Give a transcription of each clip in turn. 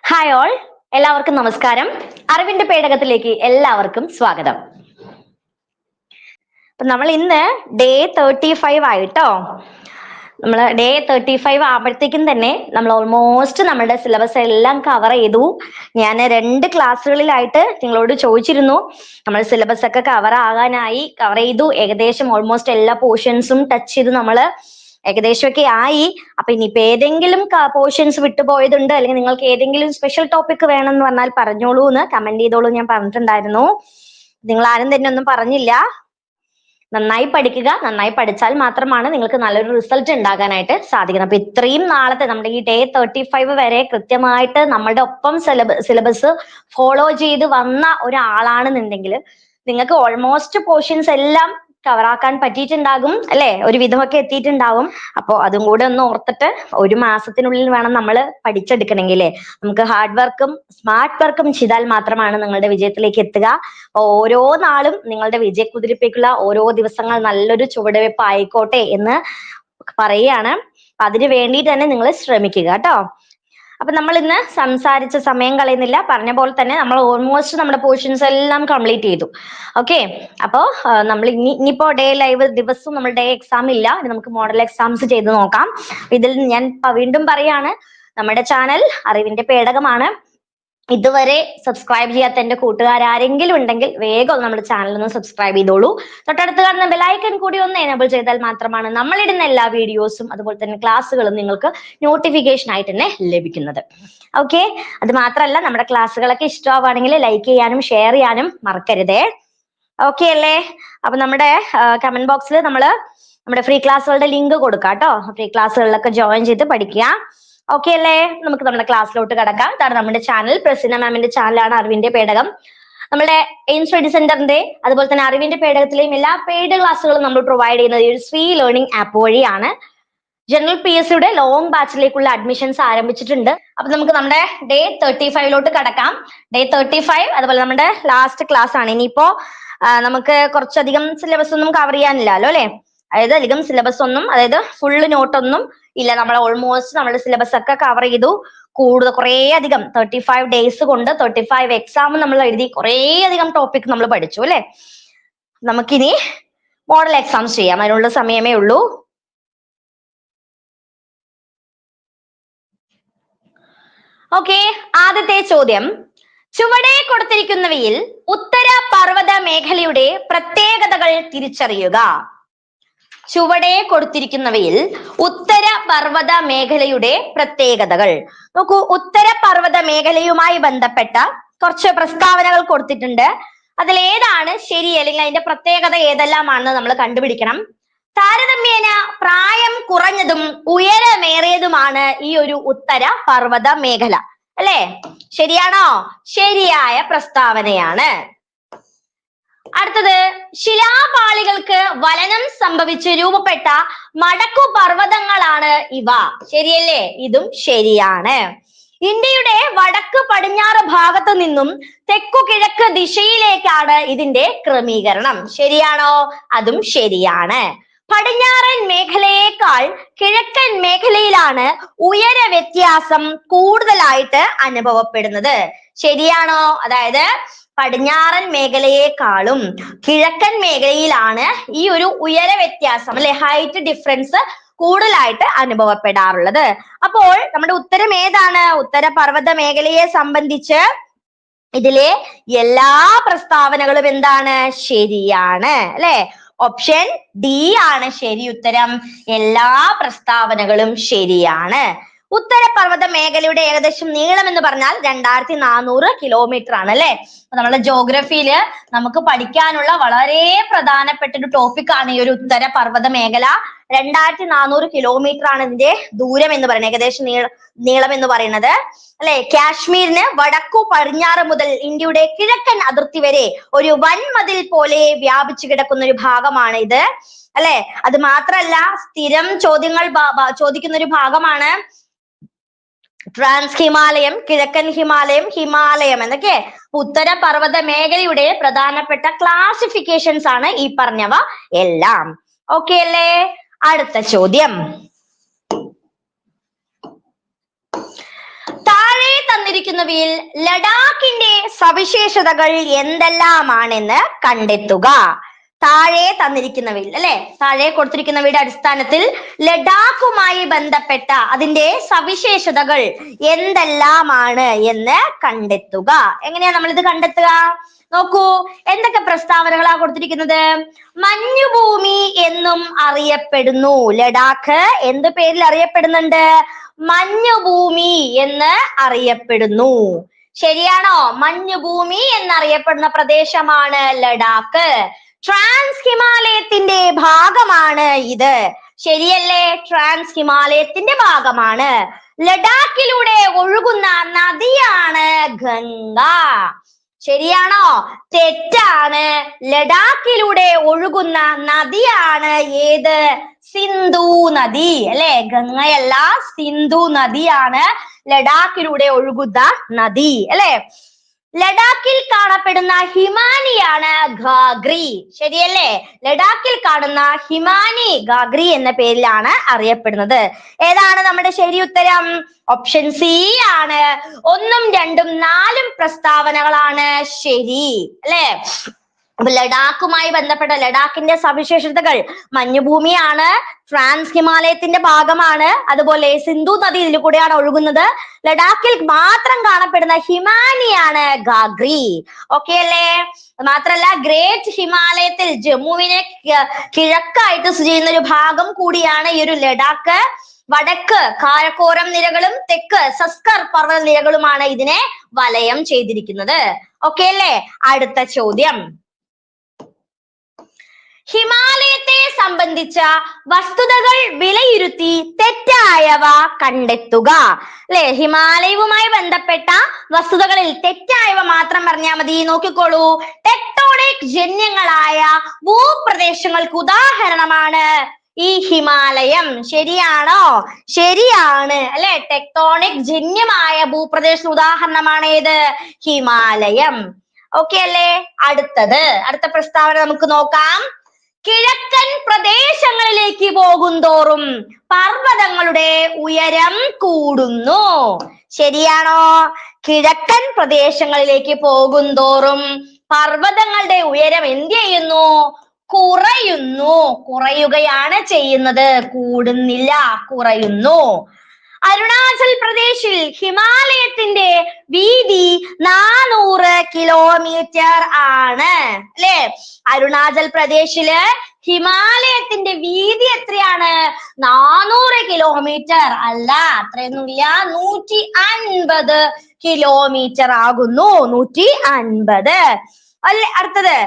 Hi all, എല്ലാവർക്കും നമസ്കാരം. അറിവിന്റെ പേടകത്തിലേക്ക് എല്ലാവർക്കും സ്വാഗതം. അപ്പൊ നമ്മൾ ഇന്ന് ഡേ 35 ആയിട്ടോ. നമ്മൾ ഡേ 35 ആകുമ്പോഴത്തേക്കും തന്നെ നമ്മൾ ഓൾമോസ്റ്റ് നമ്മുടെ സിലബസ് എല്ലാം കവർ ചെയ്തു. ഞാൻ 2 ക്ലാസ്സുകളിലായിട്ട് നിങ്ങളോട് ചോദിച്ചിരുന്നു, നമ്മൾ സിലബസ് ഒക്കെ കവർ ചെയ്തു, ഏകദേശം ഓൾമോസ്റ്റ് എല്ലാ പോർഷൻസും ടച്ച് ചെയ്ത് നമ്മൾ ഏകദേശമൊക്കെ ആയി. അപ്പൊ ഇനിയിപ്പോ ഏതെങ്കിലും പോർഷൻസ് വിട്ടുപോയതുണ്ട്, അല്ലെങ്കിൽ നിങ്ങൾക്ക് ഏതെങ്കിലും സ്പെഷ്യൽ ടോപ്പിക് വേണമെന്ന് പറഞ്ഞാൽ പറഞ്ഞോളൂ എന്ന് കമന്റ് ചെയ്തോളൂ. ഞാൻ പറഞ്ഞിട്ടുണ്ടായിരുന്നു, നിങ്ങൾ ആരും തന്നെ ഒന്നും പറഞ്ഞില്ല. നന്നായി പഠിക്കുക. നന്നായി പഠിച്ചാൽ മാത്രമാണ് നിങ്ങൾക്ക് നല്ലൊരു റിസൾട്ട് ഉണ്ടാകാനായിട്ട് സാധിക്കുന്നത്. അപ്പൊ ഇത്രയും നാളത്തെ നമ്മുടെ ഈ ഡേ 35 വരെ കൃത്യമായിട്ട് നമ്മളുടെ ഒപ്പം സിലബസ് ഫോളോ ചെയ്ത് വന്ന ഒരാളാണെന്നുണ്ടെങ്കിൽ നിങ്ങൾക്ക് ഓൾമോസ്റ്റ് പോർഷൻസ് എല്ലാം കവറാക്കാൻ പറ്റിയിട്ടുണ്ടാകും അല്ലെ, ഒരു വിധമൊക്കെ എത്തിയിട്ടുണ്ടാവും. അപ്പോൾ അതും കൂടെ ഒന്ന് ഓർത്തിട്ട് ഒരു മാസത്തിനുള്ളിൽ വേണം നമ്മൾ പഠിച്ചെടുക്കണമെങ്കിൽ നമുക്ക് ഹാർഡ് വർക്കും സ്മാർട്ട് വർക്കും ചെയ്താൽ മാത്രമാണ് നിങ്ങളുടെ വിജയത്തിലേക്ക് എത്തുക. ഓരോ നാളും നിങ്ങളുടെ വിജയക്കുതിരിപ്പിക്കുള്ള ഓരോ ദിവസങ്ങൾ നല്ലൊരു ചുവടുവെപ്പ് ആയിക്കോട്ടെ എന്ന് പറയുകയാണ്. അതിനു വേണ്ടിയിട്ട് തന്നെ നിങ്ങൾ ശ്രമിക്കുക കേട്ടോ. അപ്പൊ നമ്മൾ ഇന്ന് സംസാരിച്ച സമയം കളയുന്നില്ല, പറഞ്ഞ പോലെ തന്നെ നമ്മൾ ഓൾമോസ്റ്റ് നമ്മുടെ പോർഷൻസ് എല്ലാം കംപ്ലീറ്റ് ചെയ്തു. ഓക്കെ, അപ്പോ നമ്മൾ ഇനിയിപ്പോ ഡേ ലൈവ് ദിവസവും നമ്മൾ ഡേ എക്സാം ഇല്ല, നമുക്ക് മോഡൽ എക്സാംസ് ചെയ്ത് നോക്കാം. ഇതിൽ ഞാൻ വീണ്ടും പറയാണ്, നമ്മുടെ ചാനൽ അറിവിന്റെ പേടകമാണ്. ഇതുവരെ സബ്സ്ക്രൈബ് ചെയ്യാത്ത എന്റെ കൂട്ടുകാരെങ്കിലും ഉണ്ടെങ്കിൽ വേഗം നമ്മുടെ ചാനൽ ഒന്ന് സബ്സ്ക്രൈബ് ചെയ്തോളൂ. തൊട്ടടുത്ത് കാണുന്ന ബെലൈക്കൺ കൂടി ഒന്ന് എനേബിൾ ചെയ്താൽ മാത്രമാണ് നമ്മളിടുന്ന എല്ലാ വീഡിയോസും അതുപോലെ തന്നെ ക്ലാസ്സുകളും നിങ്ങൾക്ക് നോട്ടിഫിക്കേഷൻ ആയിട്ട് തന്നെ ലഭിക്കുന്നത്. ഓക്കെ, അത് മാത്രമല്ല നമ്മുടെ ക്ലാസ്സുകളൊക്കെ ഇഷ്ടമാവുകയാണെങ്കിൽ ലൈക്ക് ചെയ്യാനും ഷെയർ ചെയ്യാനും മറക്കരുതേ. ഓക്കെ അല്ലേ? അപ്പൊ നമ്മുടെ കമന്റ് ബോക്സിൽ നമ്മുടെ ഫ്രീ ക്ലാസ്സുകളുടെ ലിങ്ക് കൊടുക്കാം കേട്ടോ. ഫ്രീ ക്ലാസ്സുകളിലൊക്കെ ജോയിൻ ചെയ്ത് പഠിക്കുക. ഓക്കെ അല്ലേ? നമുക്ക് നമ്മുടെ ക്ലാസ്സിലോട്ട് കിടക്കാം. ഇതാണ് നമ്മുടെ ചാനൽ, പ്രസന്ന മാമിന്റെ ചാനലാണ് അറിവിന്റെ പേടകം. നമ്മുടെ എയിം സ്റ്റഡി സെന്ററിന്റെ അതുപോലെ തന്നെ അറിവിന്റെ പേടകത്തിലെയും എല്ലാ പെയ്ഡ് ക്ലാസ്സുകളും നമ്മൾ പ്രൊവൈഡ് ചെയ്യുന്നത് ഈ ഒരു ഫ്രീ ലേണിംഗ് ആപ്പ് വഴിയാണ്. ജനറൽ PSCയുടെ ലോങ് ബാച്ചിലേക്കുള്ള അഡ്മിഷൻസ് ആരംഭിച്ചിട്ടുണ്ട്. അപ്പൊ നമുക്ക് നമ്മുടെ ഡേ 35 കടക്കാം. ഡേ 35 അതുപോലെ നമ്മുടെ ലാസ്റ്റ് ക്ലാസ് ആണ്. ഇനിയിപ്പോ നമുക്ക് കുറച്ചധികം സിലബസ് ഒന്നും കവർ ചെയ്യാനില്ലല്ലോ അല്ലെ, അതായത് അധികം സിലബസ് ഒന്നും, അതായത് ഫുള്ള് നോട്ടൊന്നും ഇല്ല. നമ്മൾ ഓൾമോസ്റ്റ് നമ്മുടെ സിലബസ് ഒക്കെ കവർ ചെയ്തു. കുറേ അധികം 35 ഡേയ്സ് കൊണ്ട് 35 എക്സാം നമ്മൾ എഴുതി, കുറേ അധികം ടോപ്പിക് നമ്മൾ പഠിച്ചു അല്ലെ. നമുക്കിനി മോഡൽ എക്സാംസ് ചെയ്യാം, അതിനുള്ള സമയമേ ഉള്ളൂ. ഓക്കെ, ആദ്യത്തെ ചോദ്യം, ചുവടെ കൊടുത്തിരിക്കുന്നവയിൽ ഉത്തര പർവ്വത മേഖലയുടെ പ്രത്യേകതകൾ തിരിച്ചറിയുക. ചുവടെ കൊടുത്തിരിക്കുന്നവയിൽ ഉത്തര പർവ്വത മേഖലയുടെ പ്രത്യേകതകൾ. നോക്കൂ, ഉത്തര പർവ്വത മേഖലയുമായി ബന്ധപ്പെട്ട കുറച്ച് പ്രസ്താവനകൾ കൊടുത്തിട്ടുണ്ട്. അതിലേതാണ് ശരി, അല്ലെങ്കിൽ അതിന്റെ പ്രത്യേകത ഏതെല്ലാമാണെന്ന് നമ്മൾ കണ്ടുപിടിക്കണം. താരതമ്യേന പ്രായം കുറഞ്ഞതും ഉയരമേറിയതുമാണ് ഈ ഒരു ഉത്തര പർവ്വത മേഖല അല്ലെ. ശരിയാണോ? ശരിയായ പ്രസ്താവനയാണ്. അടുത്തത്, ശിലാപാളികൾക്ക് വലനം സംഭവിച്ച് രൂപപ്പെട്ട മടക്കു പർവ്വതങ്ങളാണ് ഇവ. ശരിയല്ലേ? ഇതും ശരിയാണ്. ഇന്ത്യയുടെ വടക്ക് പടിഞ്ഞാറ് ഭാഗത്തു നിന്നും തെക്കു കിഴക്ക് ദിശയിലേക്കാണ് ഇതിന്റെ ക്രമീകരണം. ശരിയാണോ? അതും ശരിയാണ്. പടിഞ്ഞാറൻ മേഖലയേക്കാൾ കിഴക്കൻ മേഖലയിലാണ് ഉയര വ്യത്യാസം കൂടുതലായിട്ട് അനുഭവപ്പെടുന്നത്. ശരിയാണോ? അതായത് പടിഞ്ഞാറൻ മേഖലയെക്കാളും കിഴക്കൻ മേഖലയിലാണ് ഈ ഒരു ഉയര വ്യത്യാസം അല്ലെ, ഹൈറ്റ് ഡിഫറൻസ് കൂടുതലായിട്ട് അനുഭവപ്പെടാറുള്ളത്. അപ്പോൾ നമ്മുടെ ഉത്തരം ഏതാണ്? ഉത്തര പർവ്വത മേഖലയെ സംബന്ധിച്ച് ഇതിലെ എല്ലാ പ്രസ്താവനകളും എന്താണ്? ശരിയാണ് അല്ലെ. ഓപ്ഷൻ ഡി ആണ് ശരി ഉത്തരം. എല്ലാ പ്രസ്താവനകളും ശരിയാണ്. ഉത്തര പർവ്വത മേഖലയുടെ ഏകദേശം നീളം എന്ന് പറഞ്ഞാൽ 2400 കിലോമീറ്റർ ആണ് അല്ലെ. നമ്മുടെ ജോഗ്രഫിയിൽ നമുക്ക് പഠിക്കാനുള്ള വളരെ പ്രധാനപ്പെട്ട ഒരു ടോപ്പിക് ആണ് ഈ ഒരു ഉത്തര പർവ്വത മേഖല. 2400 കിലോമീറ്റർ ആണ് ഇതിന്റെ ദൂരം എന്ന് പറയുന്നത്, ഏകദേശം നീളം എന്ന് പറയുന്നത് അല്ലെ. കാശ്മീരിന് വടക്കു പടിഞ്ഞാറ് മുതൽ ഇന്ത്യയുടെ കിഴക്കൻ അതിർത്തി വരെ ഒരു വൻമതിൽ പോലെ വ്യാപിച്ചു കിടക്കുന്ന ഒരു ഭാഗമാണ് ഇത് അല്ലെ. അത് മാത്രല്ല, സ്ഥിരം ചോദ്യങ്ങൾ ചോദിക്കുന്ന ഒരു ഭാഗമാണ് ട്രാൻസ് ഹിമാലയം, കിഴക്കൻ ഹിമാലയം, ഹിമാലയം എന്നൊക്കെ. ഉത്തര പർവ്വത മേഖലയുടെ പ്രധാനപ്പെട്ട ക്ലാസിഫിക്കേഷൻസ് ആണ് ഈ പറഞ്ഞവ എല്ലാം. ഓക്കെ അല്ലേ? അടുത്ത ചോദ്യം, താഴെ തന്നിരിക്കുന്ന കൊടുത്തിരിക്കുന്നവയിൽ ലഡാക്കിന്റെ സവിശേഷതകൾ എന്തെല്ലാമാണെന്ന് കണ്ടെത്തുക. താഴെ തന്നിരിക്കുന്നവയിൽ അല്ലെ, താഴെ കൊടുത്തിരിക്കുന്നവയുടെ അടിസ്ഥാനത്തിൽ ലഡാക്കുമായി ബന്ധപ്പെട്ട അതിന്റെ സവിശേഷതകൾ എന്തെല്ലാമാണ് എന്ന് കണ്ടെത്തുക. എങ്ങനെയാ നമ്മൾ ഇത് കണ്ടെത്തുക? നോക്കൂ, എന്തൊക്കെ പ്രസ്താവനകളാ കൊടുത്തിരിക്കുന്നത്? മഞ്ഞുഭൂമി എന്നും അറിയപ്പെടുന്നു. ലഡാക്ക് എന്ത് പേരിൽ അറിയപ്പെടുന്നുണ്ട്? മഞ്ഞുഭൂമി എന്ന് അറിയപ്പെടുന്നു. ശരിയാണോ? മഞ്ഞുഭൂമി എന്നറിയപ്പെടുന്ന പ്രദേശമാണ് ലഡാക്ക്. ട്രാൻസ് ഹിമാലയത്തിന്റെ ഭാഗമാണ് ഇത്. ശരിയല്ലേ? ട്രാൻസ് ഹിമാലയത്തിന്റെ ഭാഗമാണ്. ലഡാക്കിലൂടെ ഒഴുകുന്ന നദിയാണ് ഗംഗ. ശരിയാണോ? തെറ്റാണ്. ലഡാക്കിലൂടെ ഒഴുകുന്ന നദിയാണ് ഏത്? സിന്ധു നദി അല്ലെ? ഗംഗയല്ല, സിന്ധു നദിയാണ് ലഡാക്കിലൂടെ ഒഴുകുന്ന നദി അല്ലെ? ലഡാക്കിൽ കാണപ്പെടുന്ന ഹിമാനിയാണ് ഗാഗ്രി. ശരിയല്ലേ? ലഡാക്കിൽ കാണുന്ന ഹിമാനി ഗാഗ്രി എന്ന പേരിലാണ് അറിയപ്പെടുന്നത്. ഏതാണ് നമ്മുടെ ശരി ഉത്തരം? ഓപ്ഷൻ സി ആണ്. 1, 2, 4 പ്രസ്താവനകളാണ് ശരി അല്ലെ? അപ്പൊ ലഡാക്കുമായി ബന്ധപ്പെട്ട ലഡാക്കിന്റെ സവിശേഷതകൾ മഞ്ഞുഭൂമിയാണ്, ട്രാൻസ് ഹിമാലയത്തിന്റെ ഭാഗമാണ്, അതുപോലെ സിന്ധു നദി ഇതിൽ കൂടെയാണ് ഒഴുകുന്നത്. ലഡാക്കിൽ മാത്രം കാണപ്പെടുന്ന ഹിമാനിയാണ് ഗാഗ്രി. ഓക്കെ അല്ലേ? മാത്രല്ല ഗ്രേറ്റ് ഹിമാലയത്തിൽ ജമ്മുവിനെ കിഴക്കായിട്ട് സ്ഥിതി ചെയ്യുന്ന ഒരു ഭാഗം കൂടിയാണ് ഈ ഒരു ലഡാക്ക്. വടക്ക് കാരക്കോറം നിരകളും തെക്ക് സസ്കർ പർവ്വത നിരകളുമാണ് ഇതിനെ വലയം ചെയ്തിരിക്കുന്നത്. ഓക്കെ അല്ലേ? അടുത്ത ചോദ്യം, ഹിമാലയത്തെ സംബന്ധിച്ച വസ്തുതകൾ വിലയിരുത്തി തെറ്റായവ കണ്ടെത്തുക. അല്ലെ? ഹിമാലയവുമായി ബന്ധപ്പെട്ട വസ്തുതകളിൽ തെറ്റായവ മാത്രം പറഞ്ഞാൽ മതി. നോക്കിക്കോളൂ, ടെക്ടോണിക് ജന്യങ്ങളായ ഭൂപ്രദേശങ്ങൾക്ക് ഉദാഹരണമാണ് ഈ ഹിമാലയം. ശരിയാണോ? ശരിയാണ് അല്ലെ? ടെക്ടോണിക് ജന്യമായ ഭൂപ്രദേശ ഉദാഹരണമാണ് ഏത്? ഹിമാലയം. ഓക്കെ അല്ലേ? അടുത്ത പ്രസ്താവന നമുക്ക് നോക്കാം. കിഴക്കൻ പ്രദേശങ്ങളിലേക്ക് പോകുന്തോറും പർവ്വതങ്ങളുടെ ഉയരം കൂടുന്നു. ശരിയാണോ? കിഴക്കൻ പ്രദേശങ്ങളിലേക്ക് പോകുന്തോറും പർവ്വതങ്ങളുടെ ഉയരം എന്ത് ചെയ്യുന്നു? കുറയുന്നു. കുറയുകയാണ് ചെയ്യുന്നത്, കൂടുന്നില്ല, കുറയുന്നു. അരുണാചൽ പ്രദേശിൽ ഹിമാലയത്തിന്റെ വീതി 400 കിലോമീറ്റർ ആണ് അല്ലെ? അരുണാചൽ പ്രദേശില് ഹിമാലയത്തിന്റെ വീതി എത്രയാണ്? 400 കിലോമീറ്റർ അല്ല, അത്രയൊന്നുമില്ല, 150 കിലോമീറ്റർ ആകുന്നു. 150 അല്ലെ? അടുത്തത്,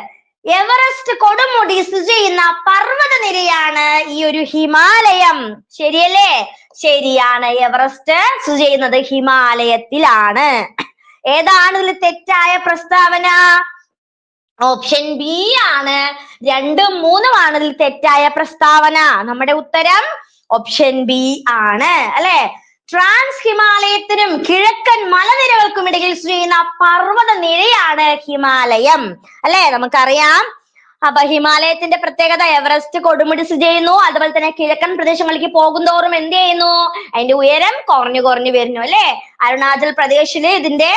എവറസ്റ്റ് കൊടുമുടി സ്ഥിതി ചെയ്യുന്ന പർവ്വത നിരയാണ് ഈ ഒരു ഹിമാലയം. ശരിയല്ലേ? ശരിയാണ്. എവറസ്റ്റ് സ്ഥിതി ചെയ്യുന്നത് ഹിമാലയത്തിലാണ്. ഏതാണ് ഇതിൽ തെറ്റായ പ്രസ്താവന? ഓപ്ഷൻ ബി ആണ്. 2, 3 ആണ് ഇതിൽ തെറ്റായ പ്രസ്താവന. നമ്മുടെ ഉത്തരം ഓപ്ഷൻ ബി ആണ് അല്ലെ? ട്രാൻസ് ഹിമാലയത്തിനും കിഴക്കൻ മലനിരകൾക്കും ഇടയിൽ സ്ഥിതി ചെയ്യുന്ന പർവ്വത നിരയാണ് ഹിമാലയം അല്ലെ? നമുക്കറിയാം. അപ്പൊ ഹിമാലയത്തിന്റെ പ്രത്യേകത എവറസ്റ്റ് കൊടുമുടി സ്ഥിതി ചെയ്യുന്നു. അതുപോലെ തന്നെ കിഴക്കൻ പ്രദേശങ്ങളിലേക്ക് പോകുന്തോറും എന്ത് ചെയ്യുന്നു? അതിന്റെ ഉയരം കുറഞ്ഞു വരുന്നു അല്ലെ? അരുണാചൽ പ്രദേശില് ഇതിന്റെ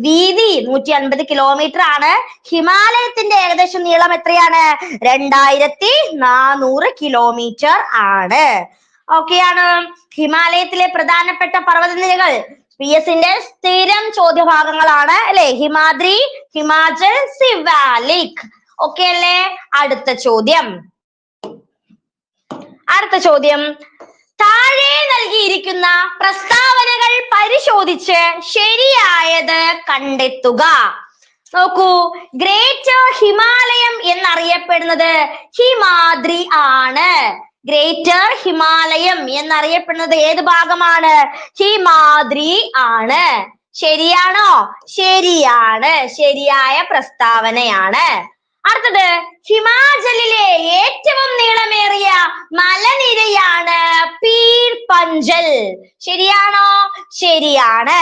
വീതി 150 കിലോമീറ്റർ ആണ്. ഹിമാലയത്തിന്റെ ഏകദേശം നീളം എത്രയാണ്? 2400 കിലോമീറ്റർ ആണ്. ഓക്കെയാണ്. ഹിമാലയത്തിലെ പ്രധാനപ്പെട്ട പർവ്വതനിരകൾ PS-ന്റെ സ്ഥിരം ചോദ്യഭാഗങ്ങളാണ് അല്ലെ? ഹിമാദ്രി, ഹിമാചൽ, സിവാലിക്. ഓക്കെ അല്ലേ? അടുത്ത ചോദ്യം, താഴെ നൽകിയിരിക്കുന്ന പ്രസ്താവനകൾ പരിശോധിച്ച് ശരിയായത് കണ്ടെത്തുക. നോക്കൂ, ഗ്രേറ്റർ ഹിമാലയം എന്നറിയപ്പെടുന്നത് ഹിമാദ്രി ആണ്. ഗ്രേറ്റർ ഹിമാലയം എന്നറിയപ്പെടുന്നത് ഏത് ഭാഗമാണ്? ഹിമാദ്രി ആണ്. ശരിയാണോ? ശരിയാണ്. ശരിയായ പ്രസ്താവനയാണ്. അടുത്തത്, ഹിമാചലിലെ ഏറ്റവും നീളമേറിയ മലനിരയാണ് പീർ പഞ്ചൽ. ശരിയാണോ? ശരിയാണ്.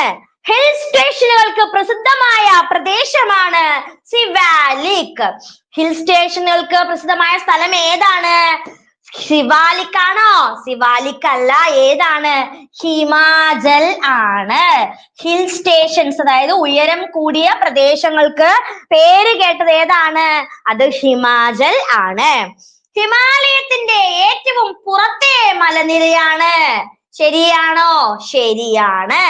ഹിൽ സ്റ്റേഷനുകൾക്ക് പ്രസിദ്ധമായ പ്രദേശമാണ് സിവാലിക്. ഹിൽ സ്റ്റേഷനുകൾക്ക് പ്രസിദ്ധമായ സ്ഥലം ഏതാണ്? സിവാലിക് ആണോ? സിവാലിക് അല്ല. ഏതാണ്? ഹിമാചൽ ആണ്. ഹിൽ സ്റ്റേഷൻസ്, അതായത് ഉയരം കൂടിയ പ്രദേശങ്ങൾക്ക് പേര് കേട്ടത് ഏതാണ്? അത് ഹിമാചൽ ആണ്. ഹിമാലയത്തിന്റെ ഏറ്റവും പുറത്തെ മലനിരയാണ്. ശരിയാണോ? ശരിയാണ്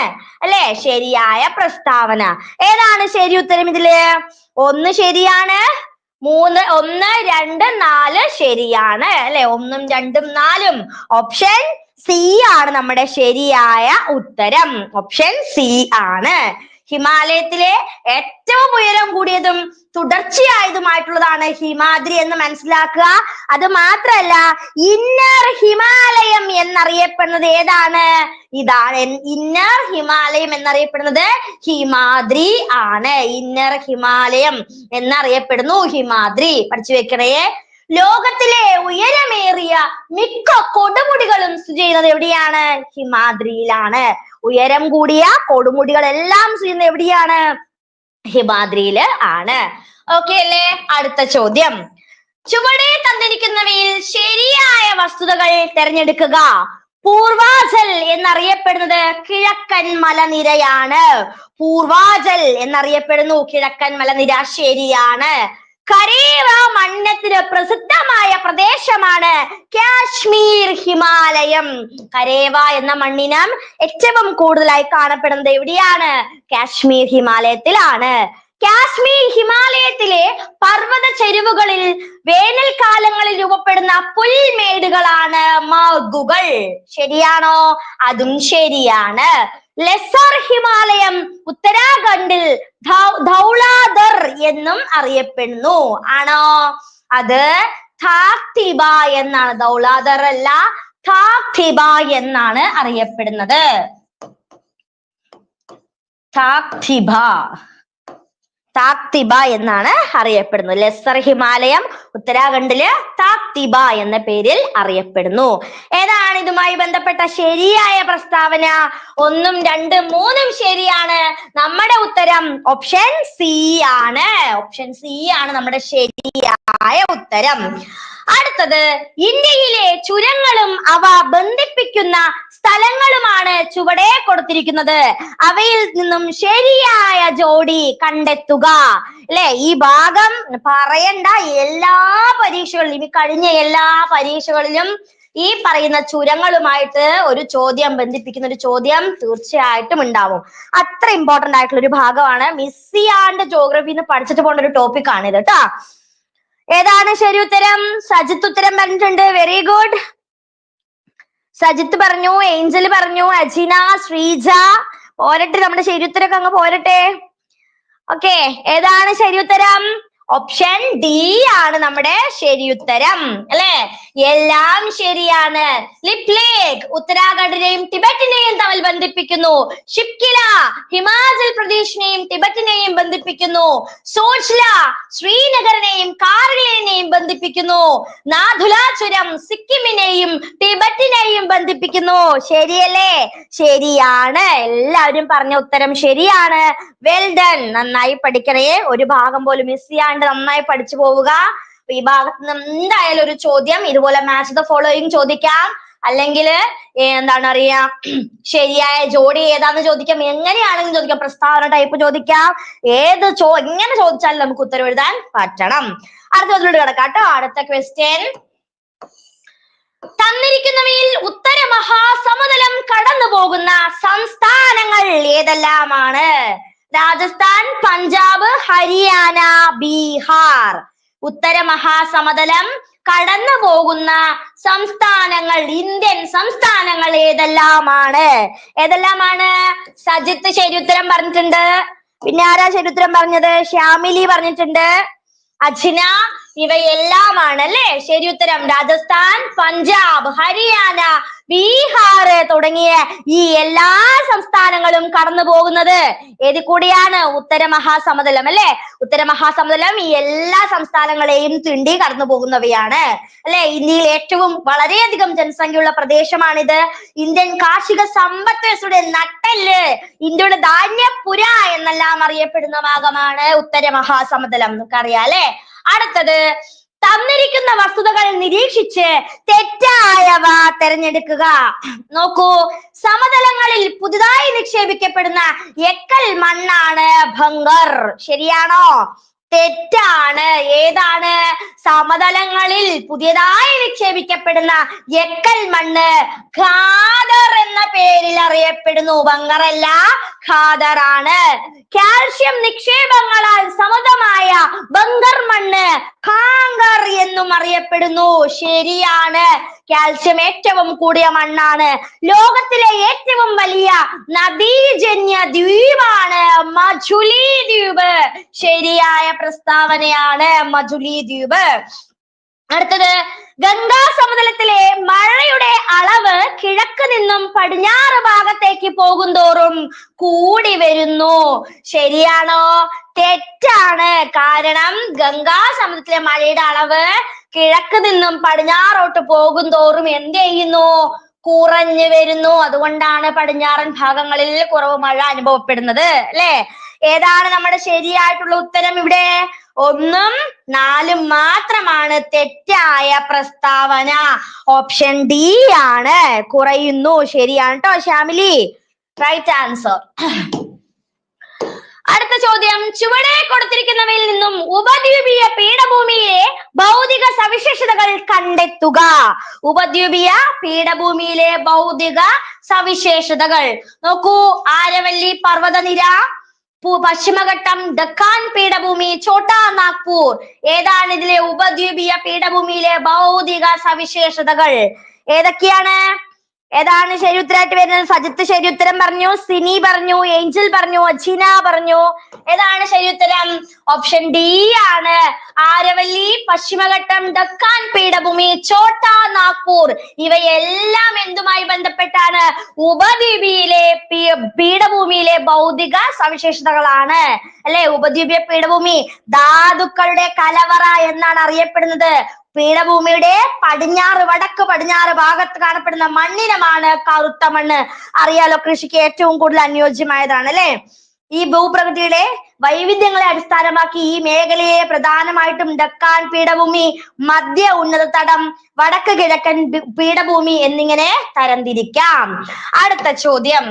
അല്ലെ? ശരിയായ പ്രസ്താവന. ഏതാണ് ശരി ഉത്തരം ഇതില്? 1 ശരിയാണ്, 3, 1, 2, 4 ശരിയാണ് അല്ലെ? 1, 2, 4. ഓപ്ഷൻ സി ആണ് നമ്മുടെ ശരിയായ ഉത്തരം. ഓപ്ഷൻ സി ആണ്. ഹിമാലയത്തിലെ ഏറ്റവും ഉയരം കൂടിയതും തുടർച്ചയായതുമായിട്ടുള്ളതാണ് ഹിമാദ്രി എന്ന് മനസ്സിലാക്കുക. അത് മാത്രല്ല, ഇന്നർ ഹിമാലയം എന്നറിയപ്പെടുന്നത് ഏതാണ്? ഇതാണ് ഇന്നർ ഹിമാലയം എന്നറിയപ്പെടുന്നത് ഹിമാദ്രി ആണ്. ഇന്നർ ഹിമാലയം എന്നറിയപ്പെടുന്നു ഹിമാദ്രി. പഠിച്ചു വെക്കണേ. ലോകത്തിലെ ഉയരമേറിയ മിക്ക കൊടുമുടികളും സ്ഥിതി ചെയ്യുന്നത് എവിടെയാണ്? ഹിമാദ്രിയിലാണ്. ഉയരം കൂടിയ കൊടുമുടികളെല്ലാം സ്ഥിതി ചെയ്യുന്നത് എവിടെയാണ്? ഹിമാദ്രിയില് ആണ്. ഓക്കെ അല്ലേ? അടുത്ത ചോദ്യം. ചുവടെ തന്നിരിക്കുന്നവയിൽ ശരിയായ വസ്തുതകൾ തിരഞ്ഞെടുക്കുക. പൂർവാചൽ എന്നറിയപ്പെടുന്നത് കിഴക്കൻ മലനിരയാണ്. പൂർവാചൽ എന്നറിയപ്പെടുന്നു കിഴക്കൻ മലനിര. ശരിയാണ്. കരേവ മണ്ണത്തിന് പ്രസിദ്ധമായ പ്രദേശമാണ് കാശ്മീർ ഹിമാലയം. കരേവ എന്ന മണ്ണിനം ഏറ്റവും കൂടുതലായി കാണപ്പെടുന്നത് എവിടെയാണ്? കാശ്മീർ ഹിമാലയത്തിലാണ്. കാശ്മീർ ഹിമാലയത്തിലെ പർവ്വത ചെരുവുകളിൽ വേനൽക്കാലങ്ങളിൽ രൂപപ്പെടുന്ന പുൽമേടുകളാണ് മകുകൾ. ശരിയാണോ? അതും ശരിയാണ്. ലെസർ ഹിമാലയം ഉത്തരാഖണ്ഡിൽ ധൗളാധർ എന്നും അറിയപ്പെടുന്നു. ആണോ? അത് ഥാക്തിബ എന്നാണ്. ധൗളാധർ അല്ല, ഥാക്തിബ എന്നാണ് അറിയപ്പെടുന്നത്. ഥാക്തിബ എന്നാണ് അറിയപ്പെടുന്നത്. ലെസർ ഹിമാലയം ഉത്തരാഖണ്ഡില് ഥാക്തിബ എന്ന പേരിൽ അറിയപ്പെടുന്നു. ഏതാണ് ഇതുമായി ബന്ധപ്പെട്ട ശരിയായ പ്രസ്താവന? 1, 2, 3 ശരിയാണ്. നമ്മുടെ ഉത്തരം ഓപ്ഷൻ സി ആണ്. ഓപ്ഷൻ സി ആണ് നമ്മുടെ ശരിയായ ഉത്തരം. അടുത്തത്, ഇന്ത്യയിലെ ചുരങ്ങളും അവ ബന്ധിപ്പിക്കുന്ന സ്ഥലങ്ങളുമാണ് ചുവടെ കൊടുത്തിരിക്കുന്നത്. അവയിൽ നിന്നും ശരിയായ ജോഡി കണ്ടെത്തുക. അല്ലെ? ഈ ഭാഗം പറയണ്ട, എല്ലാ പരീക്ഷകളിലും, ഈ കഴിഞ്ഞ എല്ലാ പരീക്ഷകളിലും ഈ പറയുന്ന ചുരങ്ങളുമായിട്ട് ഒരു ചോദ്യം, ബന്ധിപ്പിക്കുന്ന ഒരു ചോദ്യം തീർച്ചയായിട്ടും ഉണ്ടാവും. അത്ര ഇമ്പോർട്ടന്റ് ആയിട്ടുള്ള ഒരു ഭാഗമാണ്. മിസ് ചെയ്യാണ്ട് ജോഗ്രഫിന്ന് പഠിച്ചിട്ട് പോകേണ്ട ഒരു ടോപ്പിക് ആണ് ഇത് കേട്ടോ. ഏതാണ് ശരി ഉത്തരം? സജിത്ത് ഉത്തരം പറഞ്ഞിട്ടുണ്ട്. Very good. സജിത്ത് പറഞ്ഞു, ഏഞ്ചൽ പറഞ്ഞു, അജിന, ശ്രീജ. പോരട്ടെ, നമ്മുടെ ശരി ഉത്തരമൊക്കെ അങ്ങ് പോരട്ടെ. ഓക്കെ, ഏതാണ് ശരി ഉത്തരം? ഓപ്ഷൻ ഡി ആണ് നമ്മുടെ ശരിയുത്തരം അല്ലെ? എല്ലാം ശരിയാണ്. ലിപ് ലേക്ക് ഉത്തരാഖണ്ഡിനെയും ടിബറ്റിനെയും തമ്മിൽ ബന്ധിപ്പിക്കുന്നു. ഷിപ്കില ഹിമാചൽ പ്രദേശിനെയും ടിബറ്റിനെയും ബന്ധിപ്പിക്കുന്നു. സോച്ല ശ്രീനഗറിനെയും കാർഗിലിനെയും ബന്ധിപ്പിക്കുന്നു. നാഥുല ചുരം സിക്കിമിനെയും ടിബറ്റിനെയും ബന്ധിപ്പിക്കുന്നു. ശരിയല്ലേ? ശരിയാണ്. എല്ലാവരും പറഞ്ഞ ഉത്തരം ശരിയാണ്. Well done. നന്നായി പഠിക്കണേ. ഒരു ഭാഗം പോലും മിസ് ചെയ്യാണ്ട് നന്നായി പഠിച്ചു പോവുക. ഈ ഭാഗത്ത് നിന്ന് എന്തായാലും ഒരു ചോദ്യം ഇതുപോലെ മാച്ച് ദ ഫോളോയിങ് ചോദിക്കാം, അല്ലെങ്കിൽ എന്താണ് അറിയാ, ശരിയായ ജോഡി ഏതാന്ന് ചോദിക്കാം, എങ്ങനെയാണെങ്കിലും ചോദിക്കാം, പ്രസ്താവന ടൈപ്പ് ചോദിക്കാം. എങ്ങനെ ചോദിച്ചാലും നമുക്ക് ഉത്തരം എഴുതാൻ പറ്റണം. അടുത്ത ചോദ്യത്തിലോട്ട് കിടക്കാം കേട്ടോ. അടുത്ത ക്വസ്റ്റ്യൻ. തന്നിരിക്കുന്നവയിൽ ഉത്തര മഹാസമതലം കടന്നു പോകുന്ന സംസ്ഥാനങ്ങൾ ഏതെല്ലാമാണ്? രാജസ്ഥാൻ, പഞ്ചാബ്, ഹരിയാന, ബീഹാർ. ഉത്തര മഹാസമതലം കടന്നു പോകുന്ന സംസ്ഥാനങ്ങൾ, ഇന്ത്യൻ സംസ്ഥാനങ്ങൾ ഏതെല്ലാമാണ്? സജിത്ത് ശരി ഉത്തരം പറഞ്ഞിട്ടുണ്ട്. പിന്നെ ആരാ ശരി ഉത്തരം പറഞ്ഞത്? ശ്യാമിലി പറഞ്ഞിട്ടുണ്ട്. അജിന. ഇവയെല്ലാമാണ് അല്ലെ ശരി ഉത്തരം. രാജസ്ഥാൻ, പഞ്ചാബ്, ഹരിയാന, ബീഹാർ തുടങ്ങിയ ഈ എല്ലാ സംസ്ഥാനങ്ങളും കടന്നു പോകുന്നത് ഏതിൽ കൂടിയാണ്? ഉത്തര മഹാസമതലം അല്ലെ? ഉത്തര മഹാസമതലം ഈ എല്ലാ സംസ്ഥാനങ്ങളെയും തിണ്ടി കടന്നു പോകുന്നവയാണ് അല്ലെ? ഇന്ത്യയിൽ ഏറ്റവും വളരെയധികം ജനസംഖ്യയുള്ള പ്രദേശമാണിത്. ഇന്ത്യൻ കാർഷിക സമ്പദ് വ്യവസ്ഥയുടെ നട്ടെല്ല്, ഇന്ത്യയുടെ ധാന്യപുര എന്നെല്ലാം അറിയപ്പെടുന്ന ഭാഗമാണ് ഉത്തര മഹാസമതലം. നമുക്കറിയാം അല്ലെ? അടുത്തത്, തന്നിരിക്കുന്ന വസ്തുതകൾ നിരീക്ഷിച്ച് തെറ്റായവ തിരഞ്ഞെടുക്കുക. നോക്കൂ, സമതലങ്ങളിൽ പുതുതായി നിക്ഷേപിക്കപ്പെടുന്ന എക്കൽ മണ്ണാണ് ഭംഗർ. ശരിയാണോ? തെറ്റാണ്. ഏതാണ്? സമതലങ്ങളിൽ പുതിയതായി നിക്ഷേപിക്കപ്പെടുന്ന എക്കൽ മണ്ണ് ഖാദർ എന്ന പേരിൽ അറിയപ്പെടുന്നു. ഭംഗറല്ല, ഖാദറാണ്. കാൽഷ്യം നിക്ഷേപങ്ങളാൽ സമൃദ്ധമായ ബംഗർ മണ്ണ് ഖാങ്കർ എന്നും അറിയപ്പെടുന്നു. ശരിയാണ്. കാൽഷ്യം ഏറ്റവും കൂടിയ മണ്ണാണ്. ലോകത്തിലെ ഏറ്റവും വലിയ നദീജന്യ ദ്വീപാണ് മജുലി ദ്വീപ്. ശരിയായ പ്രസ്താവനയാണ് മജുലി ദ്വീപ്. അടുത്തത്, ഗംഗാ സമതലത്തിലെ മഴയുടെ അളവ് കിഴക്ക് നിന്നും പടിഞ്ഞാറ് ഭാഗത്തേക്ക് പോകുന്തോറും കൂടി വരുന്നു. ശരിയാണോ? തെറ്റാണ്. കാരണം ഗംഗാ സമതലത്തിലെ മഴയുടെ അളവ് കിഴക്ക് നിന്നും പടിഞ്ഞാറോട്ട് പോകുന്തോറും എന്ത് ചെയ്യുന്നു? കുറഞ്ഞു വരുന്നു. അതുകൊണ്ടാണ് പടിഞ്ഞാറൻ ഭാഗങ്ങളിൽ കുറവ് മഴ അനുഭവപ്പെടുന്നത്, അല്ലെ? ഏതാണ് നമ്മുടെ ശരിയായിട്ടുള്ള ഉത്തരം? ഇവിടെ 1ഉം 4ഉം മാത്രമാണ് തെറ്റായ പ്രസ്താവന. ഓപ്ഷൻ ഡി ആണ്, കുറയുന്നു. ശരിയാണ് കേട്ടോ ശ്യാമിലി, റൈറ്റ് ആൻസർ. അടുത്ത ചോദ്യം, ചുവടെ കൊടുത്തിരിക്കുന്നവയിൽ നിന്നും ഉപദ്വീപീയ പീഠഭൂമിയിലെ ഭൗതിക സവിശേഷതകൾ കണ്ടെത്തുക. ഉപദ്വീപീയ പീഠഭൂമിയിലെ ഭൗതിക സവിശേഷതകൾ നോക്കൂ. ആരവല്ലി പർവ്വതനിര, പശ്ചിമഘട്ടം, ഡക്കാൻ പീഠഭൂമി, ഛോട്ടാ നാഗ്പൂർ. ഏതാണ് ഇതിലെ ഉപദ്വീപീയ പീഠഭൂമിയിലെ ഭൗതിക സവിശേഷതകൾ? ഏതൊക്കെയാണ്? ഏതാണ് ശരി ഉത്തരമായിട്ട് വരുന്നത്? സജിത്ത് ശരി ഉത്തരം പറഞ്ഞു, സിനി പറഞ്ഞു, ഏഞ്ചൽ പറഞ്ഞു, അജീന പറഞ്ഞു. ഏതാണ് ശരി ഉത്തരം? ഓപ്ഷൻ ഡി ആണ്. ആരവല്ലി, പശ്ചിമഘട്ടം, ഡക്കാൻ പീഠഭൂമി, ഛോട്ടാ നാഗ്പൂർ ഇവയെല്ലാം എന്തുമായി ബന്ധപ്പെട്ടാണ്? ഉപദ്വീപിയിലെ പീഠഭൂമിയിലെ ഭൗതിക സവിശേഷതകളാണ്, അല്ലെ? ഉപദ്വീപീയ പീഠഭൂമി ധാതുക്കളുടെ കലവറ എന്നാണ് അറിയപ്പെടുന്നത്. പീഠഭൂമിയുടെ വടക്ക് പടിഞ്ഞാറ് ഭാഗത്ത് കാണപ്പെടുന്ന മണ്ണിനമാണ് കറുത്ത മണ്ണ്. അറിയാലോ, കൃഷിക്ക് ഏറ്റവും കൂടുതൽ അനുയോജ്യമായതാണ്, അല്ലെ? ഈ ഭൂപ്രകൃതിയുടെ വൈവിധ്യങ്ങളെ അടിസ്ഥാനമാക്കി ഈ മേഖലയെ പ്രധാനമായിട്ടും ഡക്കാൻ പീഠഭൂമി, മധ്യ ഉന്നത തടം, വടക്ക് കിഴക്കൻ പീഠഭൂമി എന്നിങ്ങനെ തരംതിരിക്കാം. അടുത്ത ചോദ്യം,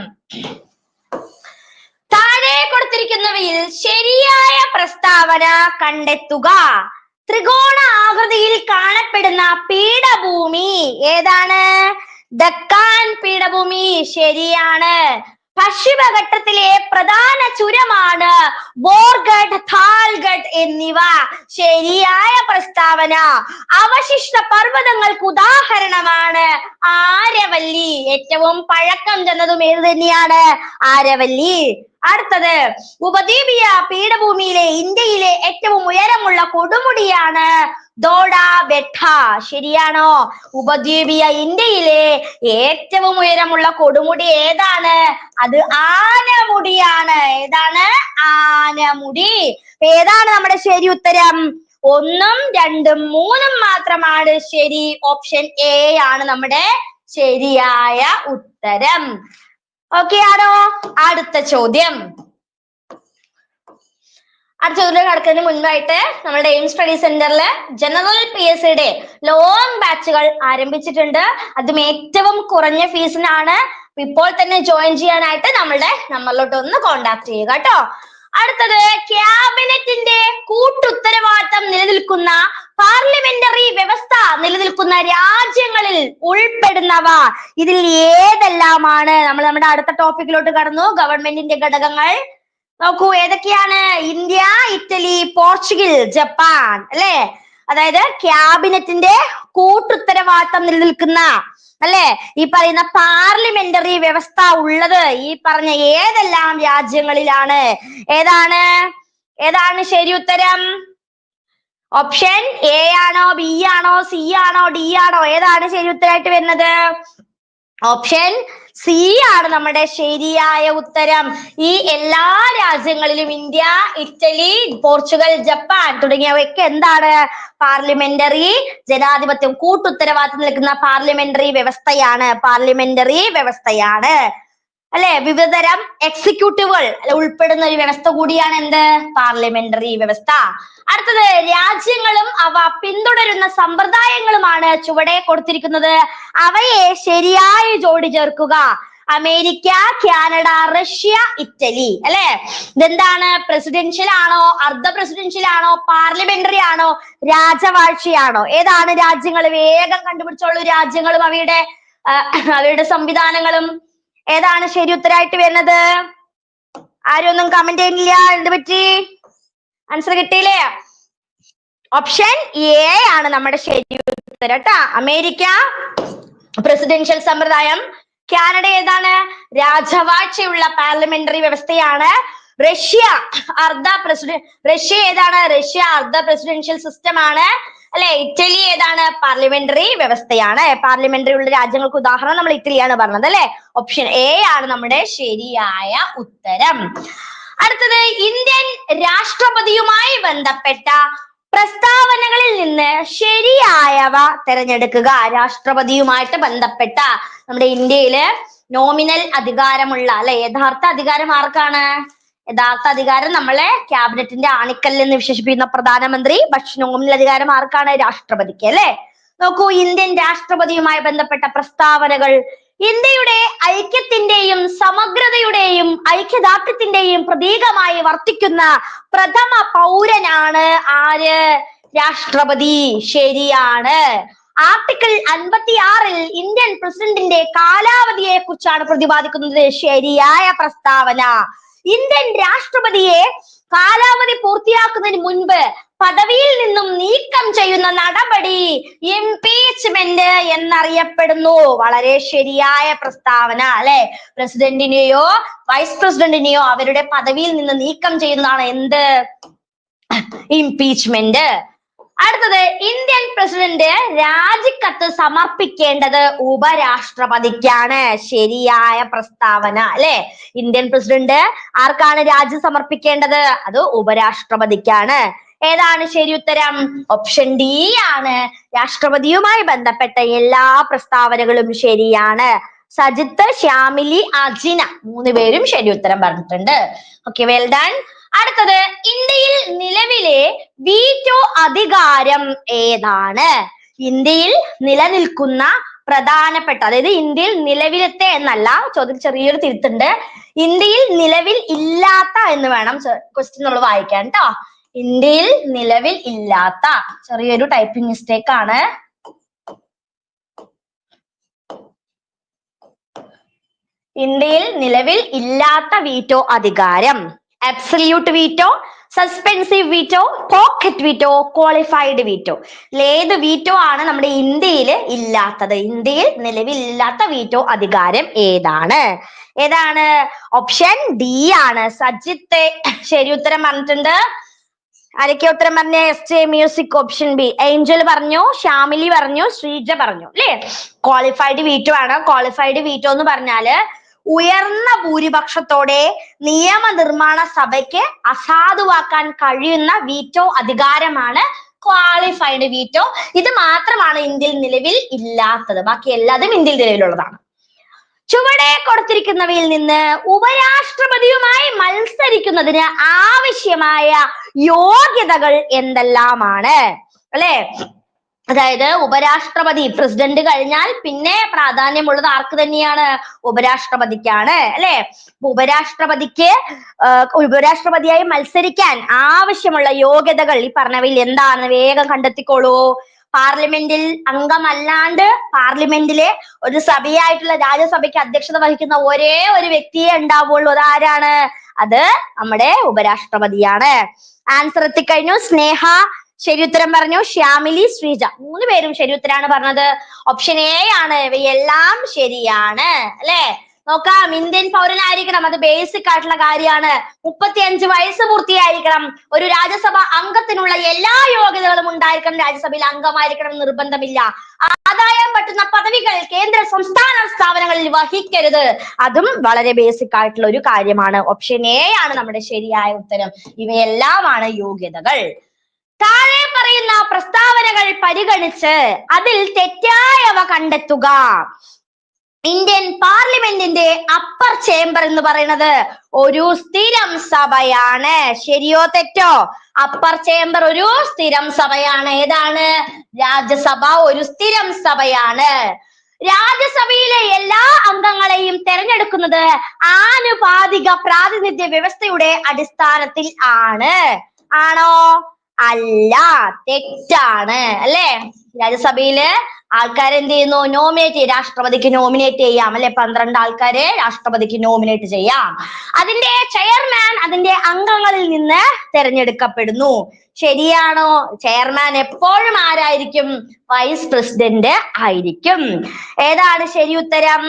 താഴെ കൊടുത്തിരിക്കുന്നവയിൽ ശരിയായ പ്രസ്താവന കണ്ടെത്തുക. ത്രികോണ ആകൃതിയിൽ കാണപ്പെടുന്ന പീഠഭൂമി ഏതാണ്? ഡക്കാൻ പീഠഭൂമി. ശരിയാണ്. പശ്ചിമഘട്ടത്തിലെ പ്രധാന ചുരമാണ് ബോർഗഡ്, താൽഗഡ് എന്നിവ. ശരിയായ പ്രസ്താവന. അവശിഷ്ട പർവ്വതങ്ങൾക്ക് ഉദാഹരണമാണ് ആരവല്ലി. ഏറ്റവും പഴക്കം ചെന്നതും ഏത് തന്നെയാണ്? ആരവല്ലി. അടുത്തത്, ഉപദ്വീപീയ പീഠഭൂമിയിലെ ഇന്ത്യയിലെ ഏറ്റവും ഉയരമുള്ള കൊടുമുടിയാണ് ദോഡ ബെട്ട. ശരിയാണോ? ഉപദ്വീപീയ ഇന്ത്യയിലെ ഏറ്റവും ഉയരമുള്ള കൊടുമുടി ഏതാണ്? അത് ആനമുടിയാണ്. ഏതാണ്? ആനമുടി. ഏതാണ് നമ്മുടെ ശരി ഉത്തരം? 1ഉം 2ഉം 3ഉം മാത്രമാണ് ശരി. ഓപ്ഷൻ എ ആണ് നമ്മുടെ ശരിയായ ഉത്തരം. ഓക്കെ ആണോ? അടുത്ത ചോദ്യം, അടുത്ത ചോദ്യം കടക്കുന്നതിന് മുൻപായിട്ട് നമ്മുടെ എയിം സ്റ്റഡി സെന്ററില് ജനറൽ PSCയുടെ ലോങ് ബാച്ചുകൾ ആരംഭിച്ചിട്ടുണ്ട്. അതും ഏറ്റവും കുറഞ്ഞ ഫീസിനാണ്. ഇപ്പോൾ തന്നെ ജോയിൻ ചെയ്യാനായിട്ട് നമ്മളുടെ നമ്പറിലോട്ട് ഒന്ന് കോണ്ടാക്ട് ചെയ്യുക കേട്ടോ. അടുത്തത്, ക്യാബിനറ്റിന്റെ കൂട്ടുത്തരവാദിത്തം നിലനിൽക്കുന്ന പാർലമെന്ററി വ്യവസ്ഥ നിലനിൽക്കുന്ന രാജ്യങ്ങളിൽ ഉൾപ്പെടുന്നവ ഇതിൽ ഏതെല്ലാമാണ്? നമ്മൾ നമ്മുടെ അടുത്ത ടോപ്പിക്കിലോട്ട് കടന്നു. ഗവൺമെന്റിന്റെ ഘടകങ്ങൾ നോക്കൂ. ഏതൊക്കെയാണ്? ഇന്ത്യ, ഇറ്റലി, പോർച്ചുഗൽ, ജപ്പാൻ, അല്ലെ? അതായത് ക്യാബിനറ്റിന്റെ കൂട്ടുത്തരവാദിത്തം നിലനിൽക്കുന്ന, അല്ലെ, ഈ പറയുന്ന പാർലമെന്ററി വ്യവസ്ഥ ഉള്ളത് ഈ പറഞ്ഞ ഏതെല്ലാം രാജ്യങ്ങളിലാണ്? ഏതാണ് ശരി ഉത്തരം? ഓപ്ഷൻ എ ആണോ, ബി ആണോ, സി ആണോ, ഡി ആണോ? ഏതാണ് ശരി ഉത്തരമായിട്ട് വരുന്നത്? ഓപ്ഷൻ സി ആണ് നമ്മുടെ ശരിയായ ഉത്തരം. ഈ എല്ലാ രാജ്യങ്ങളിലും ഇന്ത്യ, ഇറ്റലി, പോർച്ചുഗൽ, ജപ്പാൻ തുടങ്ങിയവയൊക്കെ എന്താണ്? പാർലമെന്ററി ജനാധിപത്യം, കൂട്ടുത്തരവാദിത്തം നിൽക്കുന്ന പാർലമെന്ററി വ്യവസ്ഥയാണ്. അല്ലെ വിവിധതരം എക്സിക്യൂട്ടീവുകൾ ഉൾപ്പെടുന്ന ഒരു വ്യവസ്ഥ കൂടിയാണ് എന്ത് പാർലമെന്ററി വ്യവസ്ഥ. അടുത്തത് രാജ്യങ്ങളും അവ പിന്തുടരുന്ന സമ്പ്രദായങ്ങളുമാണ് ചുവടെ കൊടുത്തിരിക്കുന്നത്. അവയെ ശരിയായി ജോഡി ചേർക്കുക. America, Canada, Russia, Italy. അല്ലെ ഇതെന്താണ്? പ്രസിഡൻഷ്യൽ ആണോ, അർദ്ധ പ്രസിഡൻഷ്യൽ ആണോ, പാർലമെന്ററി ആണോ, രാജവാഴ്ചയാണോ? ഏതാണ് രാജ്യങ്ങൾ? വേഗം കണ്ടുപിടിച്ചോളൂ രാജ്യങ്ങളും അവയുടെ സംവിധാനങ്ങളും. ഏതാണ് ശരി ഉത്തരായിട്ട് വരുന്നത്? ആരും ഒന്നും കമന്റ് ചെയ്യുന്നില്ല. എന്ത് പറ്റി? ആൻസർ കിട്ടിയില്ലേ? ഓപ്ഷൻ എ ആണ് നമ്മുടെ ശരി ഉത്തരം ട്ടാ. അമേരിക്ക പ്രസിഡൻഷ്യൽ സമ്പ്രദായം, കാനഡ ഏതാണ്? രാജവാഴ്ചയുള്ള പാർലമെന്ററി വ്യവസ്ഥയാണ്. റഷ്യ ഏതാണ്? റഷ്യ അർദ്ധ പ്രസിഡൻഷ്യൽ സിസ്റ്റം ആണ് അല്ലെ. ഇറ്റലി ഏതാണ്? പാർലമെന്ററി വ്യവസ്ഥയാണ്. പാർലമെന്ററി ഉള്ള രാജ്യങ്ങൾക്ക് ഉദാഹരണം നമ്മൾ ഇറ്റലിയാണ് പറഞ്ഞത് അല്ലെ. ഓപ്ഷൻ എ ആണ് നമ്മുടെ ശരിയായ ഉത്തരം. അടുത്തത് ഇന്ത്യൻ രാഷ്ട്രപതിയുമായി ബന്ധപ്പെട്ട പ്രസ്താവനകളിൽ നിന്ന് ശരിയായവ തിരഞ്ഞെടുക്കുക. രാഷ്ട്രപതിയുമായിട്ട് ബന്ധപ്പെട്ട നമ്മുടെ ഇന്ത്യയില് നോമിനൽ അധികാരമുള്ള അല്ലെ, യഥാർത്ഥ അധികാരം ആർക്കാണ്? യഥാർത്ഥ അധികാരം നമ്മളെ ക്യാബിനറ്റിന്റെ ആണിക്കല്ല് എന്ന് വിശേഷിപ്പിക്കുന്ന പ്രധാനമന്ത്രി, പക്ഷെ നോമിനൽ അധികാരം ആർക്കാണ്? രാഷ്ട്രപതിക്ക് അല്ലെ. നോക്കൂ, ഇന്ത്യൻ രാഷ്ട്രപതിയുമായി ബന്ധപ്പെട്ട പ്രസ്താവനകൾ. ഇന്ത്യയുടെ ഐക്യത്തിന്റെയും സമഗ്രതയുടെയും ഐക്യദാർഢ്യത്തിന്റെയും പ്രതീകമായി വർത്തിക്കുന്ന പ്രഥമ പൗരനാണ് ആര്? രാഷ്ട്രപതി. ശരിയാണ്. ആർട്ടിക്കിൾ 56 ഇന്ത്യൻ പ്രസിഡന്റിന്റെ കാലാവധിയെ കുറിച്ചാണ് പ്രതിപാദിക്കുന്നത്. ശരിയായ പ്രസ്താവന. ഇന്ത്യൻ രാഷ്ട്രപതിയെ കാലാവധി പൂർത്തിയാക്കുന്നതിന് മുൻപ് പദവിയിൽ നിന്നും നീക്കം ചെയ്യുന്ന നടപടി ഇംപീച്ച്മെന്റ് എന്നറിയപ്പെടുന്നു. വളരെ ശരിയായ പ്രസ്താവന അല്ലെ. പ്രസിഡന്റിനെയോ വൈസ് പ്രസിഡന്റിനെയോ അവരുടെ പദവിയിൽ നിന്ന് നീക്കം ചെയ്യുന്നതാണ് എന്ത്? ഇംപീച്ച്മെന്റ്. അടുത്തത് ഇന്ത്യൻ പ്രസിഡന്റ് രാജിക്കത്ത് സമർപ്പിക്കേണ്ടത് ഉപരാഷ്ട്രപതിക്കാണ്. ശരിയായ പ്രസ്താവന അല്ലെ. ഇന്ത്യൻ പ്രസിഡന്റ് ആർക്കാണ് രാജി സമർപ്പിക്കേണ്ടത്? അത് ഉപരാഷ്ട്രപതിക്കാണ്. ഏതാണ് ശരി ഉത്തരം? ഓപ്ഷൻ ഡി ആണ്. രാഷ്ട്രപതിയുമായി ബന്ധപ്പെട്ട എല്ലാ പ്രസ്താവനകളും ശരിയാണ്. സജിത്ത്, ശ്യാമിലി, അജിന 3 പേരും ശരി ഉത്തരം പറഞ്ഞിട്ടുണ്ട്. Okay, well done. അടുത്തത് ഇന്ത്യയിൽ നിലവിലെ വീറ്റോ അധികാരം ഏതാണ്? ഇന്ത്യയിൽ നിലനിൽക്കുന്ന പ്രധാനപ്പെട്ട, അതായത് ഇന്ത്യയിൽ നിലവിലത്തെ എന്നല്ല, ചോദ്യം ചെറിയൊരു തിരുത്തുണ്ട്. ഇന്ത്യയിൽ നിലവിൽ ഇല്ലാത്ത എന്ന് വേണം ക്വസ്റ്റ്യൻ നമ്മൾ വായിക്കാൻ ട്ടോ. ഇന്ത്യയിൽ നിലവിൽ ഇല്ലാത്ത, ചെറിയൊരു ടൈപ്പിംഗ് മിസ്റ്റേക്ക് ആണ്. ഇന്ത്യയിൽ നിലവിൽ ഇല്ലാത്ത വീറ്റോ അധികാരം: absolute veto, suspensive veto, pocket veto, qualified veto. ഏത് വീറ്റോ ആണ് നമ്മുടെ ഇന്ത്യയിൽ ഇല്ലാത്തത്? ഇന്ത്യയിൽ നിലവിൽ ഇല്ലാത്ത വീറ്റോ അധികാരം ഏതാണ്? ഏതാണ്? ഓപ്ഷൻ ഡി ആണ്. സജിത്ത് ശരി ഉത്തരം പറഞ്ഞിട്ടുണ്ട്. ആരൊക്കെ ഉത്തരം പറഞ്ഞ? S music option B. Angel പറഞ്ഞു, ശ്യാമിലി പറഞ്ഞു, ശ്രീജ പറഞ്ഞു അല്ലെ. ക്വാളിഫൈഡ് വീറ്റോ ആണ്. ക്വാളിഫൈഡ് വീറ്റോ എന്ന് പറഞ്ഞാല് ഉയർന്ന ഭൂരിപക്ഷത്തോടെ നിയമനിർമ്മാണ സഭയ്ക്ക് അസാധുവാക്കാൻ കഴിയുന്ന വീറ്റോ അധികാരമാണ് ക്വാളിഫൈഡ് വീറ്റോ. ഇത് മാത്രമാണ് ഇന്ത്യയിൽ നിലവിൽ ഇല്ലാത്തത്. ബാക്കി എല്ലാതും ഇന്ത്യയിൽ നിലവിലുള്ളതാണ്. ചുവടെ കൊടുത്തിരിക്കുന്നവയിൽ നിന്ന് ഉപരാഷ്ട്രപതിയുമായി മത്സരിക്കുന്നതിന് ആവശ്യമായ യോഗ്യതകൾ എന്തെല്ലാമാണ്? അല്ലെ, അതായത് ഉപരാഷ്ട്രപതി, പ്രസിഡന്റ് കഴിഞ്ഞാൽ പിന്നെ പ്രാധാന്യമുള്ളത് ആർക്ക് തന്നെയാണ്? ഉപരാഷ്ട്രപതിക്കാണ് അല്ലെ. ഉപരാഷ്ട്രപതിയായി മത്സരിക്കാൻ ആവശ്യമുള്ള യോഗ്യതകൾ ഈ പറഞ്ഞവയിൽ എന്താണ്? വേഗം കണ്ടെത്തിക്കോളൂ. പാർലമെന്റിൽ അംഗമല്ലാണ്ട് പാർലമെന്റിലെ ഒരു സഭയായിട്ടുള്ള രാജ്യസഭയ്ക്ക് അധ്യക്ഷത വഹിക്കുന്ന ഒരേ ഒരു വ്യക്തിയെ ഉണ്ടാവുള്ളൂ. അതാരാണ്? അത് നമ്മുടെ ഉപരാഷ്ട്രപതിയാണ്. ആൻസർ എത്തിക്കഴിഞ്ഞു. സ്നേഹ ശരി ഉത്തരം പറഞ്ഞു. ശ്യാമിലി, ശ്രീജ 3 പേരും ശരി ഉത്തരാണ് പറഞ്ഞത്. ഓപ്ഷൻ എ ആണ്. ഇവയെല്ലാം ശരിയാണ് അല്ലെ. നോക്കാം, ഇന്ത്യൻ പൗരനായിരിക്കണം. അത് ബേസിക് ആയിട്ടുള്ള കാര്യമാണ്. 35 വയസ്സ് പൂർത്തിയായിരിക്കണം. ഒരു രാജ്യസഭ അംഗത്തിനുള്ള എല്ലാ യോഗ്യതകളും ഉണ്ടായിരിക്കണം. രാജ്യസഭയിൽ അംഗമായിരിക്കണം നിർബന്ധമില്ല. ആദായം പറ്റുന്ന പദവികൾ കേന്ദ്ര സംസ്ഥാന സ്ഥാപനങ്ങളിൽ വഹിക്കരുത്. അതും വളരെ ബേസിക് ആയിട്ടുള്ള ഒരു കാര്യമാണ്. ഓപ്ഷൻ എ ആണ് നമ്മുടെ ശരിയായ ഉത്തരം. ഇവയെല്ലാമാണ് യോഗ്യതകൾ. താഴെ പറയുന്ന പ്രസ്താവനകൾ പരിഗണിച്ച് അതിൽ തെറ്റായവ കണ്ടെത്തുക. ഇന്ത്യൻ പാർലമെന്റിന്റെ അപ്പർ ചേംബർ എന്ന് പറയുന്നത് ഒരു സ്ഥിരം സഭയാണ്. ശരിയോ തെറ്റോ? അപ്പർ ചേംബർ ഒരു സ്ഥിരം സഭയാണ്. ഏതാണ്? രാജ്യസഭ ഒരു സ്ഥിരം സഭയാണ്. രാജ്യസഭയിലെ എല്ലാ അംഗങ്ങളെയും തെരഞ്ഞെടുക്കുന്നത് ആനുപാതിക പ്രാതിനിധ്യ വ്യവസ്ഥയുടെ അടിസ്ഥാനത്തിൽ ആണ്. ആണോ? അല്ല, തെറ്റാണ്. അല്ലെ? രാജ്യസഭയില് ആൾക്കാരെ എന്ത് ചെയ്യുന്നു? നോമിനേറ്റ് ചെയ്യും. രാഷ്ട്രപതിക്ക് നോമിനേറ്റ് ചെയ്യാം അല്ലെ? 12 ആൾക്കാരെ രാഷ്ട്രപതിക്ക് നോമിനേറ്റ് ചെയ്യാം. അതിന്റെ ചെയർമാൻ അതിന്റെ അംഗങ്ങളിൽ നിന്ന് തെരഞ്ഞെടുക്കപ്പെടുന്നു. ശരിയാണോ? ചെയർമാൻ എപ്പോഴും ആരായിരിക്കും? വൈസ് പ്രസിഡന്റ് ആയിരിക്കും. ഏതാണ് ശരി ഉത്തരം?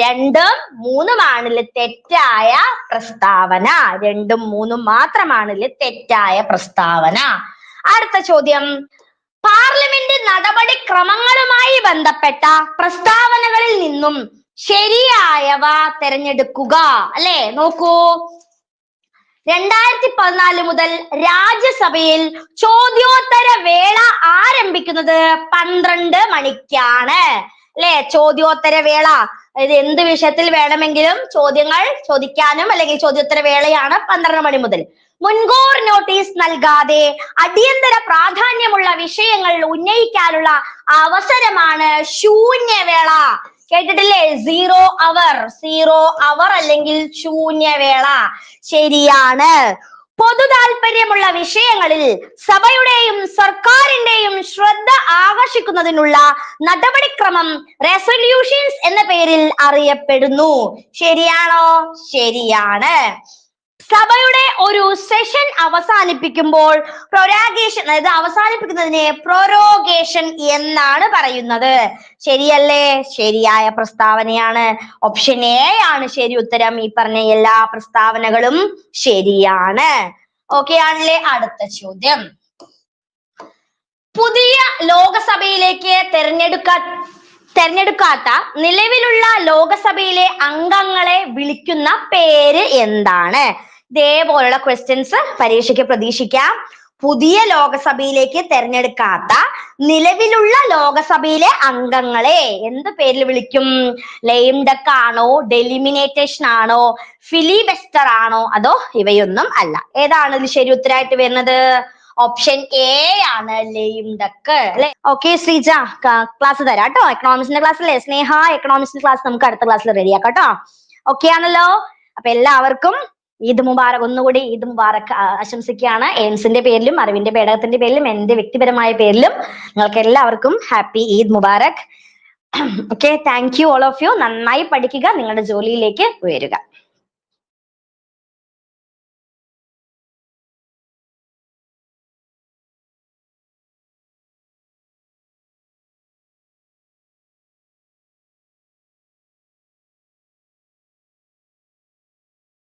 2ഉം 3ഉം തെറ്റായ പ്രസ്താവന. 2ഉം 3ഉം മാത്രമാണ് തെറ്റായ പ്രസ്താവന. അടുത്ത ചോദ്യം, പാർലമെന്റ് നടപടിക്രമങ്ങളുമായി ബന്ധപ്പെട്ട പ്രസ്താവനകളിൽ നിന്നും ശരിയായവ തിരഞ്ഞെടുക്കുക. അല്ലെ? നോക്കൂ, 2014 മുതൽ രാജ്യസഭയിൽ ചോദ്യോത്തര വേള ആരംഭിക്കുന്നത് 12 മണിക്കാണ്. അല്ലെ? ചോദ്യോത്തര വേള, ഇത് എന്ത് വിഷയത്തിൽ വേണമെങ്കിലും ചോദ്യങ്ങൾ ചോദിക്കാനും അല്ലെങ്കിൽ ചോദ്യോത്തര വേളയാണ് 12 മണി മുതൽ. മുൻകൂർ നോട്ടീസ് നൽകാതെ അടിയന്തര പ്രാധാന്യമുള്ള വിഷയങ്ങൾ ഉന്നയിക്കാനുള്ള അവസരമാണ് ശൂന്യവേള. കേട്ടിട്ടില്ലേ? 0 അവർ അല്ലെങ്കിൽ ശൂന്യവേള. ശരിയാണ്. പൊതു താല്പര്യമുള്ള വിഷയങ്ങളിൽ സഭയുടെയും സർക്കാരിന്റെയും ശ്രദ്ധ ആകർഷിക്കുന്നതിനുള്ള നടപടിക്രമം റെസൊല്യൂഷൻസ് എന്ന പേരിൽ അറിയപ്പെടുന്നു. ശരിയാണോ? ശരിയാണ്. സഭയുടെ ഒരു സെഷൻ അവസാനിപ്പിക്കുമ്പോൾ പ്രൊരാഗേഷൻ, അതായത് അവസാനിപ്പിക്കുന്നതിനെ പ്രൊറോഗേഷൻ എന്നാണ് പറയുന്നത്. ശരിയല്ലേ? ശരിയായ പ്രസ്താവനയാണ്. ഓപ്ഷൻ എ ആണ് ശരി ഉത്തരം. ഈ പറഞ്ഞ എല്ലാ പ്രസ്താവനകളും ശരിയാണ്. ഓക്കെ ആണല്ലേ? അടുത്ത ചോദ്യം, പുതിയ ലോകസഭയിലേക്ക് തെരഞ്ഞെടുക്കാത്ത നിലവിലുള്ള ലോകസഭയിലെ അംഗങ്ങളെ വിളിക്കുന്ന പേര് എന്താണ്? ഇതേപോലുള്ള ക്വസ്റ്റ്യൻസ് പരീക്ഷയ്ക്ക് പ്രതീക്ഷിക്കാം. പുതിയ ലോകസഭയിലേക്ക് തെരഞ്ഞെടുക്കാത്ത നിലവിലുള്ള ലോകസഭയിലെ അംഗങ്ങളെ എന്ത് പേരിൽ വിളിക്കും? ലെയിം ഡക്ക് ആണോ? ഡെലിമിനേറ്റേഷൻ ആണോ? ഫിലിബസ്റ്റർ ആണോ? അതോ ഇവയൊന്നും അല്ല. ഏതാണ് ഇതിൽ ശരി ഉത്തരമായിട്ട് വരുന്നത്? ഓപ്ഷൻ എ ആണ്, ലെയിം ഡക്ക്. അല്ലെ? ഓക്കെ ശ്രീജ, ക്ലാസ് തരാം കേട്ടോ. എക്കണോമിക്സിന്റെ ക്ലാസ് അല്ലേ? സ്നേഹ, എക്കണോമിക്സിന്റെ ക്ലാസ് നമുക്ക് അടുത്ത ക്ലാസ്സിൽ റെഡിയാക്കാം കേട്ടോ. ഓക്കെ ആണല്ലോ? അപ്പൊ എല്ലാവർക്കും ഈദ് മുബാറക്. ഒന്നുകൂടി ഈദ് മുബാറക് ആശംസിക്കുകയാണ്. എയിംസിന്റെ പേരിലും അറിവിന്റെ പേടകത്തിന്റെ പേരിലും എന്റെ വ്യക്തിപരമായ പേരിലും നിങ്ങൾക്ക് എല്ലാവർക്കും happy Eid Mubarak. Okay, thank you all of you. നന്നായി പഠിക്കുക, നിങ്ങളുടെ ജോലിയിലേക്ക് ഉയരുക.